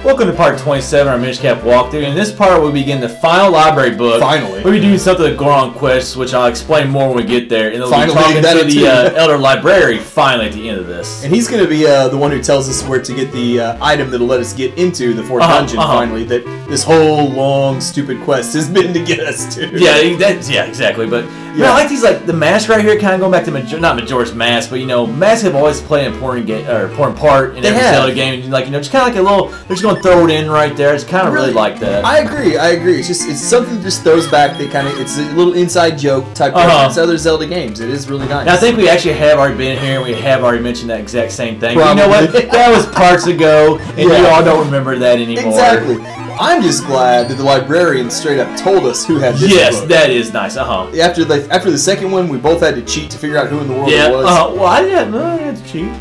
Welcome to part 27 of our Minish Cap walkthrough. In this part, we'll begin the final library book. Finally. We'll be doing something with Goron Quest, which I'll explain more when we get there. And we'll be talking to the Elder Library finally at the end of this. And he's going to be the one who tells us where to get the item that'll let us get into the fourth dungeon finally. That this whole long, stupid quest has been to get us to. Yeah, exactly. But man, I like these, like the mask right here, kind of going back to not Majora's Mask, but you know, masks have always played an important part in every Zelda game. And, like, you know, just kind of like a little. They're just going to throw it in right there. It's kind of really like that. I agree. It's just something that just throws back. It's a little inside joke type of other Zelda games. It is really nice. Now, I think we actually have already been here and we have already mentioned that exact same thing. But you know what? That was parts ago, and you all don't remember that anymore. Exactly. I'm just glad that the librarian straight up told us who had this book. Yes, that is nice. After the second one, we both had to cheat to figure out who in the world it was. Well, I didn't have to cheat.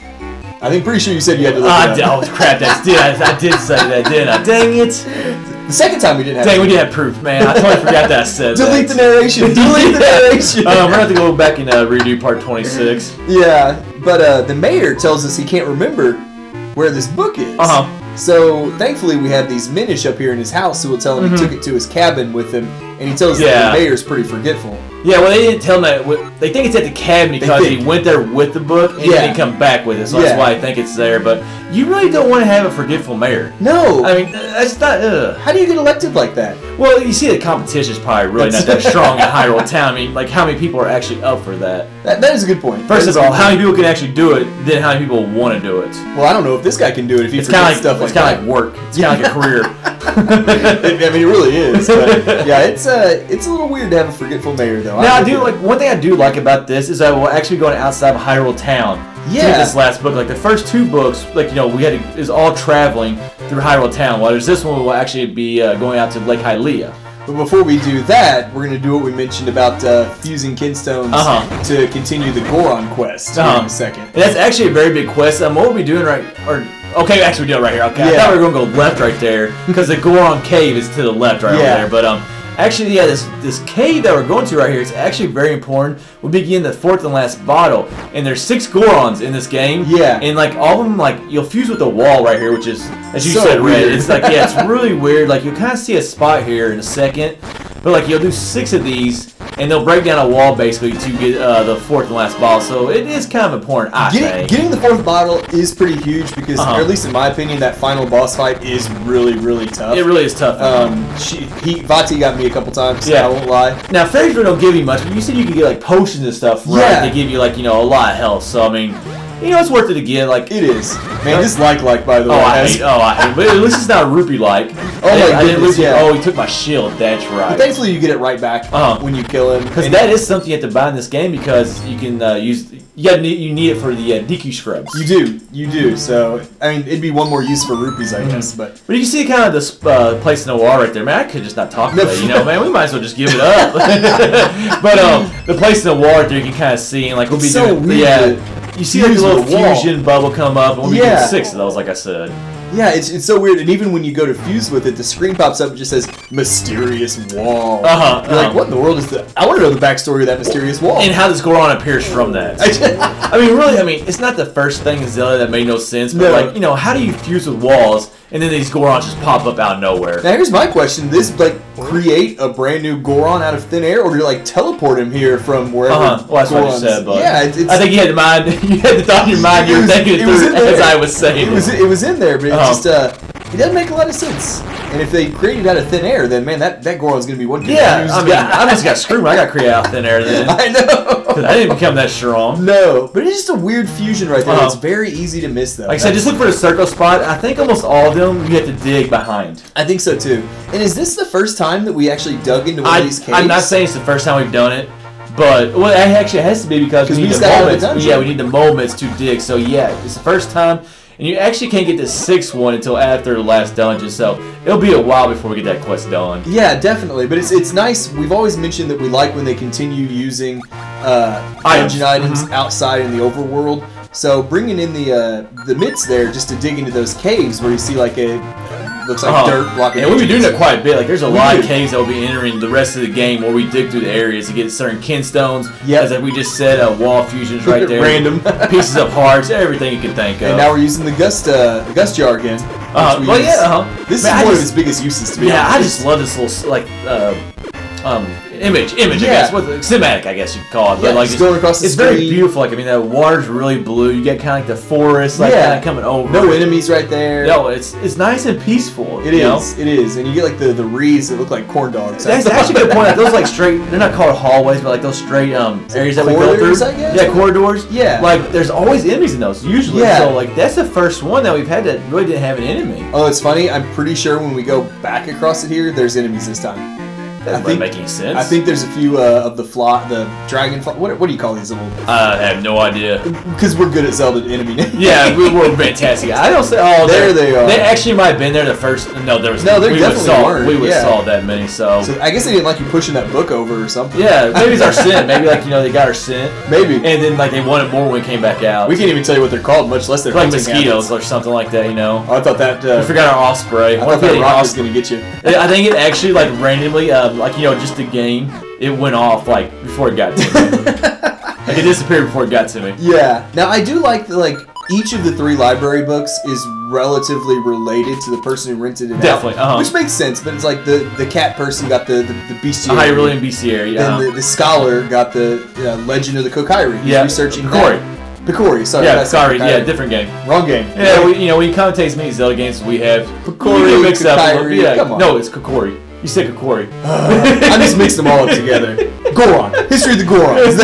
I think pretty sure you said you had to look it up. Oh, crap, I did say that, didn't I? Dang it. The second time we didn't have we didn't have proof, man. I totally forgot that I said Delete the narration. Delete the narration. We're going to have to go back and redo part 26. Yeah, but the mayor tells us he can't remember where this book is. So, thankfully, we have these Minish up here in his house who will tell him he took it to his cabin with him, and he tells us that the mayor's pretty forgetful. Yeah, well, they didn't tell him that. They think it's at the cabin because he went there with the book and then he come back with it, so that's why I think it's there. But you really don't want to have a forgetful mayor. No. I mean, that's not... How do you get elected like that? Well, you see the competition is probably really not that strong in Hyrule Town. I mean, like, how many people are actually up for that? That is a good point. First of all, how many people can actually do it, then how many people want to do it? Well, I don't know if this guy can do it if he forgets stuff like that. It's kind of like work. It's kind of like a career. I mean, it really is. But yeah, it's a little weird to have a forgetful mayor, though. Now, one thing I do like about this is that we're actually going outside of Hyrule Town. Yeah. This last book, like the first two books, like, you know, is all traveling through Hyrule Town. While there's this one, we will actually be going out to Lake Hylia. But before we do that, we're going to do what we mentioned about fusing kinstones to continue the Goron quest in a second. And that's actually a very big quest. What we'll be doing okay, actually we're doing it right here. Okay, I thought we were going to go left right there because the Goron cave is to the left right over there. But actually, this cave that we're going to right here is actually very important. We begin the fourth and last bottle, and there's 6 Gorons in this game. Yeah. And like all of them, like you'll fuse with the wall right here, which is, as you said, red. It's like it's really weird. Like you'll kind of see a spot here in a second, but like you'll do 6 of these, and they'll break down a wall basically to get the fourth and last bottle. So it is kind of important. I think getting the fourth bottle is pretty huge because, or at least in my opinion, that final boss fight is really, really tough. It really is tough. Vati got me a couple times. I won't lie. Now fairies don't give you much, but you said you could get like potions and stuff. Right? They give you like, you know, a lot of health. So I mean, you know, it's worth it to get. Like it is. Man, this like by the way. I hate. But at least it's not rupee like. I didn't lose. Oh, he took my shield. That's right. But thankfully, you get it right back when you kill him. Because that is something you have to buy in this game because you can use. You need it for the DQ scrubs. You do. So I mean, it'd be one more use for rupees, I guess. But you can see kind of this place in the wall right there. Man, I could just not talk about it. You know, man, we might as well just give it up. But the place in the wall right there, you can kind of see, and like we'll be doing. Weird. You see like a little fusion bubble come up, and we'll be doing 6 of those, like I said. Yeah, it's so weird, and even when you go to fuse with it, the screen pops up and just says "mysterious wall." You're like, what in the world is that? I want to know the backstory of that mysterious wall. And how does Goron appears from that? I mean, really, it's not the first thing in Zelda that made no sense, but like, you know, how do you fuse with walls, and then these Gorons just pop up out of nowhere? Now here's my question: this like create a brand new Goron out of thin air, or do you like teleport him here from wherever? Well, that's what you said, but yeah, I think you had the thought in your mind. You were thinking it through as I was saying. It was in there, but it doesn't make a lot of sense. And if they created out of thin air, then man, that Goron's gonna be one. Yeah, I must got screwed when I got created out of thin air. Then I know, because I didn't become that strong. No, but it's just a weird fusion right there. It's very easy to miss though. Like I said, just look for the circle spot. I think almost all of them you have to dig behind. I think so too. And is this the first time that we actually dug into one of these caves? I'm not saying it's the first time we've done it. But well, it actually has to be because we need the moments. Yeah, we need the moments to dig. So yeah, it's the first time, and you actually can't get the 6th one until after the last dungeon. So it'll be a while before we get that quest done. Yeah, definitely. But it's nice. We've always mentioned that we like when they continue using dungeon items outside in the overworld. So bringing in the mitts there just to dig into those caves where you see like a looks like dirt blocking. And we'll be doing that quite a bit. Like there's a lot of caves that will be entering the rest of the game where we dig through the areas to get certain kinstones. As like we just said, wall fusions right there. Random pieces of hearts, everything you can think of. And now we're using the gust jar again. Well, yeah. This is one of its biggest uses to me. Yeah, I just love this little like image. I guess what cinematic, I guess you could call it. But like just going across the it's screen. very beautiful. Like I mean, the water's really blue. You get kind of like the forest, like kind of coming over. No enemies right there. No, it's nice and peaceful. It is, and you get like the reeds that look like corn dogs. That's actually a good point. Like, those like straight, they're not called hallways, but like those straight areas that we go through. I guess? Yeah, corridors. Yeah. Like there's always enemies in those usually. Yeah. So like that's the first one that we've had that really didn't have an enemy. Oh, it's funny. I'm pretty sure when we go back across it here, there's enemies this time. That doesn't make any sense. I think there's a few of the dragonfly. What do you call these little? I have no idea. Because we're good at Zelda enemy names. Yeah, we were fantastic. I don't say. Oh, there they are. They actually might have been there the first. No, there was. No, they definitely weren't. We saw that many. So I guess they didn't like you pushing that book over or something. Yeah, maybe it's our scent. Maybe like they got our scent. Maybe. And then like they wanted more when we came back out. We can't even tell you what they're called, much less they're like mosquitoes or something like that. Oh, I thought that. We forgot our osprey. I thought that rock was gonna get you. I think it actually like randomly, just the game, it went off like before it got to me. Like it disappeared before it got to me. Yeah. Now I do like that each of the 3 library books is relatively related to the person who rented it Definitely, out. Which makes sense, but it's like the cat person got the bestiary. Hyrulean bestiary, yeah. Then the scholar got the Legend of the Kokiri. He's researching Picori, sorry. Yeah, sorry, different game. Wrong game. Yeah, when you commentate as many Zelda games we have, Picori, mixed up a little. Yeah, come on. No, it's Kokiri. You said Kokiri. I just mixed them all up together. Goron. History of the Gorons.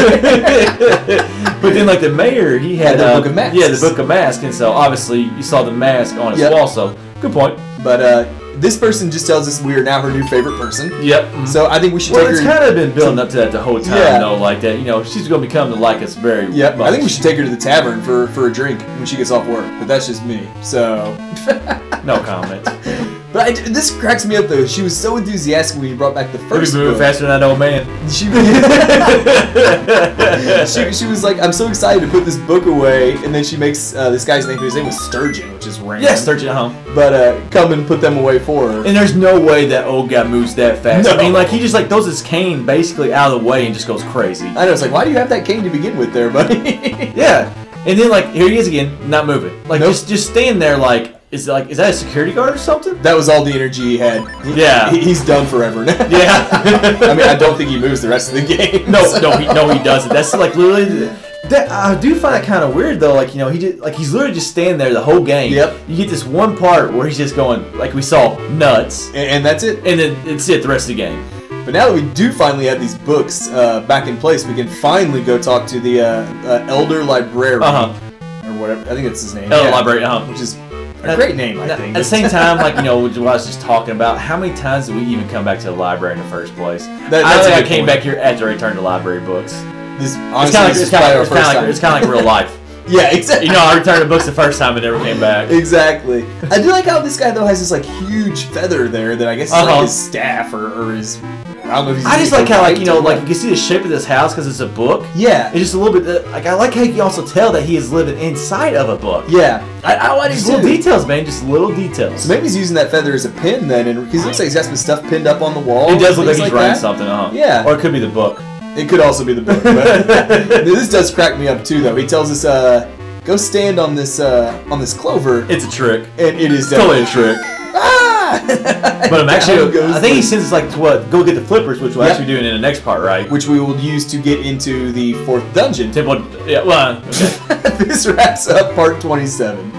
But then, like, the mayor, he had the Book of Masks. Yeah, the Book of Masks, and so obviously you saw the mask on his wall, so good point. But this person just tells us we are now her new favorite person. Yep. So I think we should take her. It's kind of been building up to that the whole time, though, like that. She's going to become to like us very much. I think we should take her to the tavern for a drink when she gets off work, but that's just me. So. No comment. But this cracks me up though. She was so enthusiastic when you brought back the first book. Moving faster than that old man. She was like, I'm so excited to put this book away, and then she makes this guy's name, whose name was Sturgeon, which is random. Yeah, Sturgeon, But come and put them away for her. And there's no way that old guy moves that fast. No. I mean, like he just like throws his cane basically out of the way and just goes crazy. I know. It's like, why do you have that cane to begin with, there, buddy? Yeah. And then like here he is again, not moving. Like just staying there like. Is that a security guard or something? That was all the energy he had. Yeah. He's done forever now. Yeah. I mean, I don't think he moves the rest of the game. No, he doesn't. That's like literally. I do find that kind of weird though. Like he's literally just standing there the whole game. Yep. You get this one part where he's just going like we saw nuts, and that's it. And then it's it the rest of the game. But now that we do finally have these books back in place, we can finally go talk to the Elder Librarian or whatever. I think that's his name. Elder Librarian, which is. A great name, I think. At the same time, like what I was just talking about, how many times did we even come back to the library in the first place? I came back here after I returned to library books. It's kind of like real life. Yeah, exactly. I returned the books the first time and never came back. Exactly. I do like how this guy though has this like huge feather there that I guess is like his staff or his. I don't know if he's. I just like how like you can see the shape of this house because it's a book. Yeah. It's just a little bit I like how you can also tell that he is living inside of a book. Yeah. I like just little details, man. Just little details. So maybe he's using that feather as a pin then, and because it looks like he's got some stuff pinned up on the wall. It does look like he's writing something. Yeah. Or it could be the book. It could also be the book. But this does crack me up too, though. He tells us, "Go stand on this clover." It's a trick. And it is totally a trick. But I'm actually, I think he sends us like to go get the flippers, which we'll actually be doing in the next part, right? Which we will use to get into the 4th dungeon. Temple. Yeah. Well. Okay. This wraps up part 27.